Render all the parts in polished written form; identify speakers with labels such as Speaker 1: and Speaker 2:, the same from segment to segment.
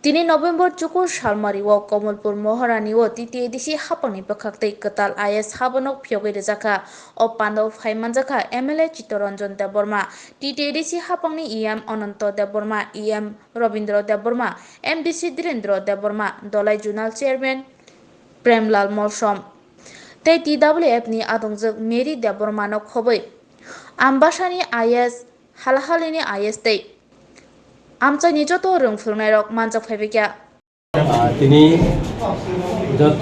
Speaker 1: Tini November Chukur Shalmari wo Kamalpur Maharani wo titi edisi hapani bakakte Kwtal IS Habanok Phiyogwi Rwkha o Pandau Phaimanjaka MLA Chitta Deborma titi edisi hapangni EM Ananta Deborma EM Rabindra Deborma MDC Direndra Deborma Dolai Junal Chairman Premlal Morsom tei TWF ni adongjak Mary Deborma no khoboi Ambasani IS Halhalini IS tei আমচাইনি যত রংফুরনাই rock মানজাক ফাইবেকিয়া
Speaker 2: তিনি যত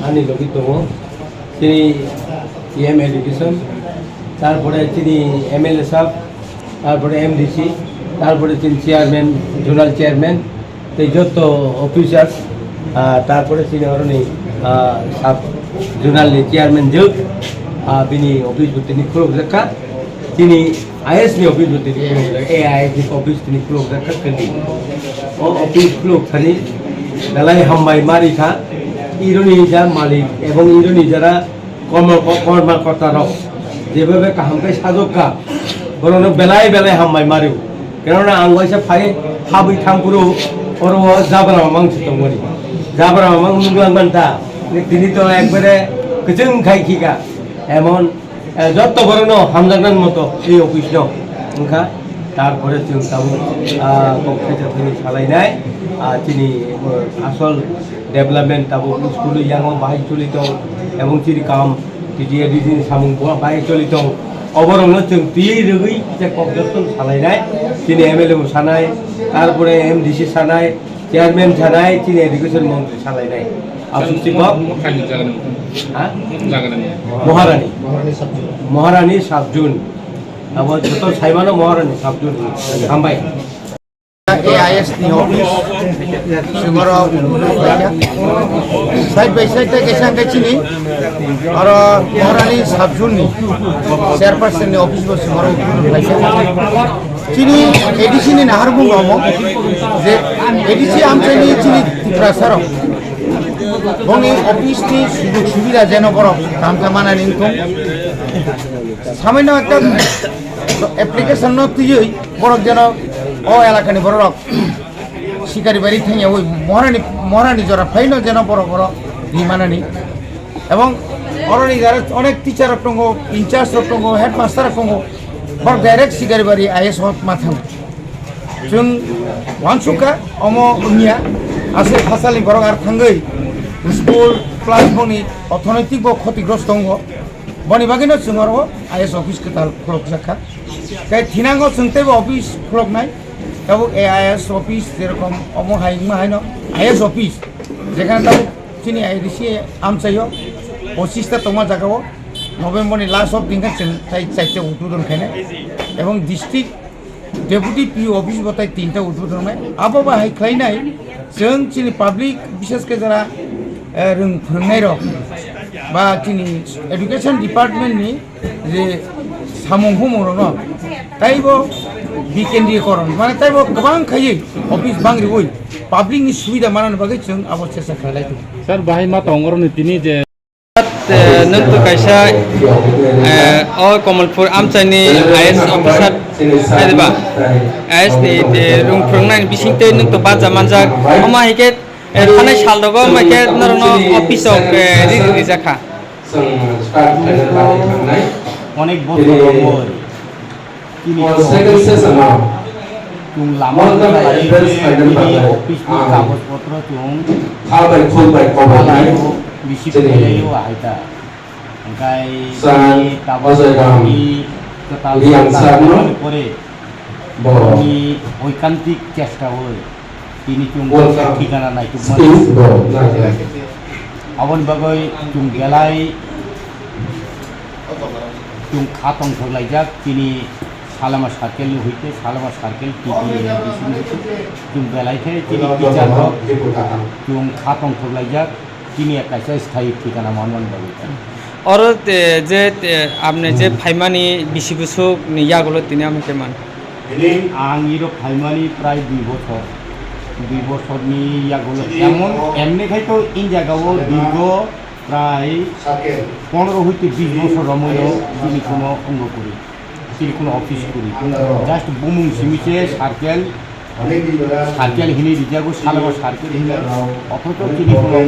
Speaker 2: আনি লোকিত তিনি M education তারপরে তিনি MLA সাহেব তারপরে MDC তারপরে তিনি চেয়ারম্যান জোনাল চেয়ারম্যান এই যত অফিসার্স তারপরে তিনি অরণি সাব জোনাল চেয়ারম্যান যোগ তিনি অফিস তিনি খুব রেখা তিনি IS ni office betul ni, AIS ni office ni keluar dekat kini. Oh office keluar kini, dalai hambai mari kah, Indonesia malik, ebong Indonesia korma kota rok, jebebe kah hamkai sadok kah, korona belai hambai mariu, kerana anggai sepay habi thampuru, orang jabra mamang setengori, jabra mamang nungguang banta, ni tini tu ekbere keceng kai kika, emon যত বড় হামজাগান মতো এই office নখা তারপরে তিনি চালাইনাই তিনি আসল development তাবো school young বাহাই চলিত এবং তিনি কাম টিটি এডিসিন সামুং বাহাই চলিত অবরংনো जों তিরগৈ যে কবজতন চালাইনাই তিনি MLA সানাই তারপরে MDC সানাই চেয়ারম্যান সানাই তিনি এডুকেশন মন্ত্রী চালাইনাই Maharani Sabjun, apa betul saya mana Maharani Sabjun, sampai.
Speaker 3: AIS ni office, semua side by side tak kisah kecil ni, orang Maharani Sabjun ni, chairperson ni office bos semua Cini edisi ni nahar pun ngomong, je edisi amca ni cini terasa Bongi office ni sudut sudah jenuh borok, kamsa mana ni tu? Sampai nak application not tu je, borok jenuh, oh elakan ni borok, sikari beri thengnya, woi Maharani jora final jenuh borok di mana ni? Ebong orang ni gara onek teacher apngo, in-charge apngo, headmaster apngo, borok direct sikari beri IS hot matham. Jung wansuka, omo unia, asal hasal ni borok arthangai. School class boni orthonoitik bo khotigrost dong boni bagino sungoro IS office Kwtal khulok jakha kai thinango sungte bo office khulok nai tabo AIS office jerokom omo haingma haino IS office jekhane tabo chini IDC amchayo 25 ta toma jagao November ni last of dinga tai chaite udbodon khaine ebong district deputy PO office bo tai 3 ta udbodon mai abo ba hai khlainai जों chini public bishes ke jara फोरोंनाय रक बा जोंनि education department नि जे सामुंखौ मरनो ताइबो बिकेन्द्रीकरण माने ताइबो गोबां खायै office बांग्रि वइ पाब्लिक नि सुबिदा मानन बागै जों आबो चेष्टा खालायदों
Speaker 4: सर बाहाय मा तंगरनि तिनि जे
Speaker 5: नों तो कैसा कमलपुर आमचाइनि IS अफिसार आइबा IS नि रुम फोरोंनाय बिसिंते नों तो बाजा मानजा अमा हिके थानाय साल दगो माके नरनो अफिसाव रि जाखा
Speaker 4: অনেক বছর হল তিনি তুম লামা অফিস কাগজপত্র তুম বেশি পেলেও আইতা ওখাই পরে ঐকান্তিক চেষ্টা হয় তিনি তুম ঠিকানা নাই তুম আবন বাগৈ তুম গেলাই তুম খাতং থলাইজাক তিনি সালামা সার্কেল হইতে সালামা সার্কেল তুম গেলাইতে তিনি টিচার হক তুম খাতং থলাইজাক তিনি একটা স্থায়ী ঠিকানা মনমন বাগৈ
Speaker 5: और जे आपने जे फाइमानी बिसिबुसु यागुलो तिनि आमके मान
Speaker 4: आं इरो फाइमानी प्राय 2 বছরনি ইয়াগুলো এমন এমনিখাই তো ইন জায়গাও দীর্ঘ প্রায় 15 হইতে 20 বছর রময় তিনি কোনো অঙ্গ করি তিনি কোনো অফিস করি জাস্ট বুমুং সিমিছে সার্কেল সার্কেল হিলি রিজার্ভ সালামা সার্কেল হিলি অথচ তিনি কোনো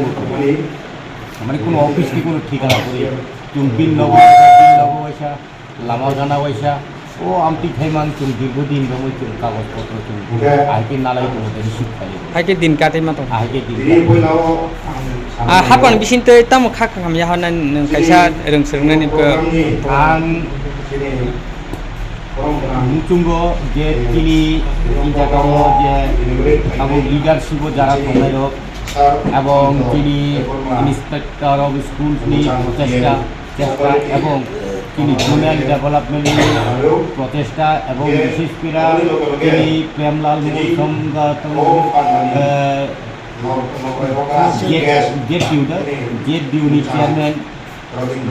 Speaker 4: মানে কোনো অফিসকে কোনো ঠিকানা করে তুমি বিল নব পয়সা লামা জানা পয়সা ও আমটি খাইমান তুমি দীর্ঘদিন দম তুমি কাগজপত্র তুমি আইকে নালাই তোমাদের রিসিভ খাই
Speaker 5: আইকে দিন কাটে মাতো
Speaker 4: আইকে দিন
Speaker 5: হাপান बिसिंते तामो खाखा खामया हानान कायसा रोंसोरनानै
Speaker 4: आं मुचुंगो जे तिनि इंजागाव जे आबो लिडारशिप जारा दंनाय এবং তিনি ইন্সপেক্টর অফ স্কুলসনি চেষ্টা এবং তিনি জুনিয়র ডেভেলপমেন্টনি প্রচেষ্টা এবং বিশেষ করে তিনি প্রেমলাল সংগত জেট ডিউনি চেয়ারম্যান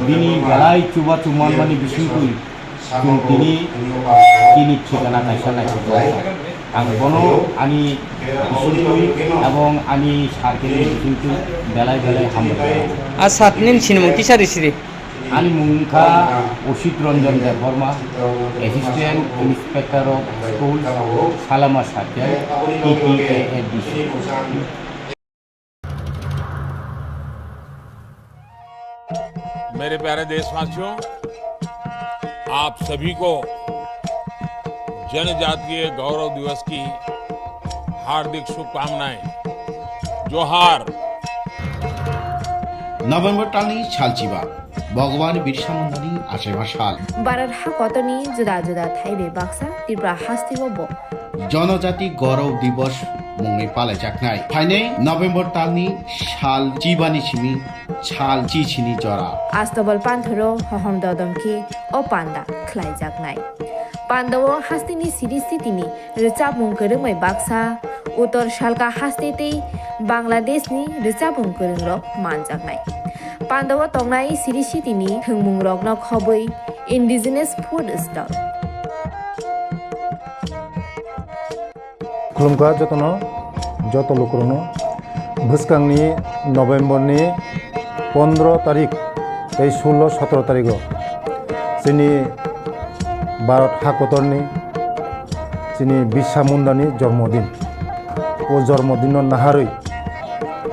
Speaker 4: বিনি বেলায় চুবা চুমান মানে বিশুকুই তিনি তিনি ঠিকানা কাইসা নাইসা आं बनो आंनि बिसुंखुइ এবং आंनि सार्केलनि बिसुंखुइ बेलाय बेलाय हामबाय
Speaker 5: सातनिन सिनेमा किसारि सिरि
Speaker 4: आंनि मुंखा Asit Ranjan Debbarma assistant inspector of school Salema circle TTAFDC
Speaker 6: मेरे प्यारे देशवासियों, आप सभी को जनजातीय गौरव दिवस की हार्दिक शुभकामनाएं। जोहार।
Speaker 7: नभेम्बर टालनि सालचिबा भगवान बिरसा मुंडानि आशेमा साल
Speaker 8: भारत हाकतनि जुदा जुदा थाइबे बाक्सा त्रिपुरा हास्तिबो
Speaker 7: जनजाति गौरव दिवस मुङै पालायजानाय फाइनै नभेम्बर टालनि साल चिबानि सिमि साल चिचिनि जरा
Speaker 8: आस्तबल पान्थरो हहम ददमखि ओ पान्दा खलायजानाय पांडव हास्तिनि सिरिस्थितिनि रोजाबुं गोरोङै बाक्सा उत्तर सालका हास्तिति बांलादेशनि रोजाबुं गोरों रक मानजानाय पांडव तंनाय सिरिस्थितिनि थोंमुं रकनो खबै इन्डिजिनास फुड स्टल
Speaker 9: खुलुमगा जतनो जत लोकरनो भुसकांनि नभेम्बरनि 15 तारिख 16-17 तारिख जोंनि भारत हाकतरनि जोंनि बिरसा मुंडानि जन्मदिन ओ जन्मदिन नाहारै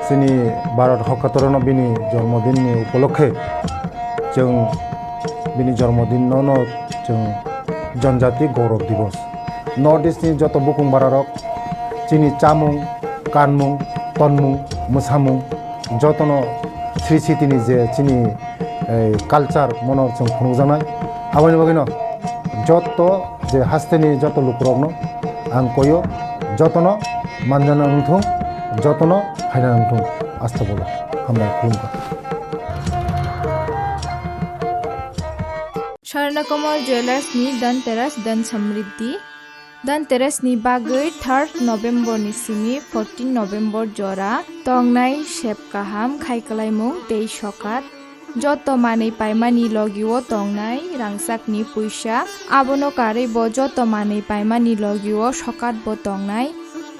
Speaker 9: जोंनि भारत हाकतरनो बिनि जन्मदिननि उपलक्षे जों बिनि जन्मदिनावनो जों जनजाति गौरव दिवस नर्थ इस्टनि जत बुकुं बारारक जोंनि चामुं कानमुं तनमुं मोसामुं जतनो श्री सिटिनि जे जोंनि कालचार मनो जों खुंजानाय हाबानि बागैनो जत जे हास्तेनि जत लुकरनो आं कयो जतनो मानजाना उंथुं जतनो फायना उंथुं आस्था बोला हामबाय खुलुमबाय
Speaker 10: स्वर्णकमल ज्वेलार्सनि धनतेरस धन समृद्धि धनतेरसनि बागै 3 नभेम्बरनि सिमि 14 नभेम्बर जरा तंनाय सेबकाहाम खायकलायमुं दै सकात जत मानै पाइमानि लगिओ तंनाय रांसाकनि पैसा आबनो कारै ब जत मानै पाइमानि लगिओ सकात ब तंनाय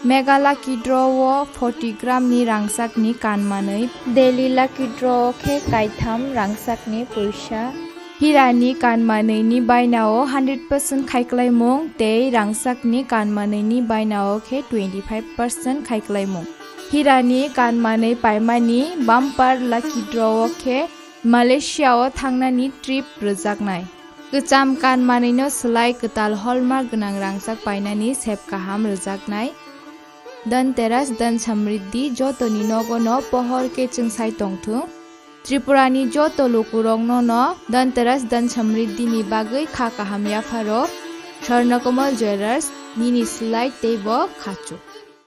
Speaker 10: मेघाला किड्रव 40 ग्रामनि रांसाकनि कानमानै देलिला किड्रव खे कायथाम रांसाकनि पैसा हिरानि कानमानैनि बायनाओ 100% खायकलायमुं दै रांसाकनि कानमानैनि बायनाओ खे 25% खायकलायमुं हिरानि कानमानै पाइमानि बाम्पार लाकी ड्रव खे मालयेशियाव थांनायनि ट्रिप रोजाकनाय गोजाम कानमानैनो सोलाय कताल हलमार्क गोनां रांसाक बायनानि सेबकाहाम रोजाकनाय धनतेरस धन समृद्धि जतनि नगनो पहर के चोंसाय तंथु त्रिपुरानि जत लोकुरंनो न धनतेरस धन समृद्धिनि बागै खाकाहाम याफारो स्वर्णकमल ज्वेलार्स निनि सोलाय तेब खाचु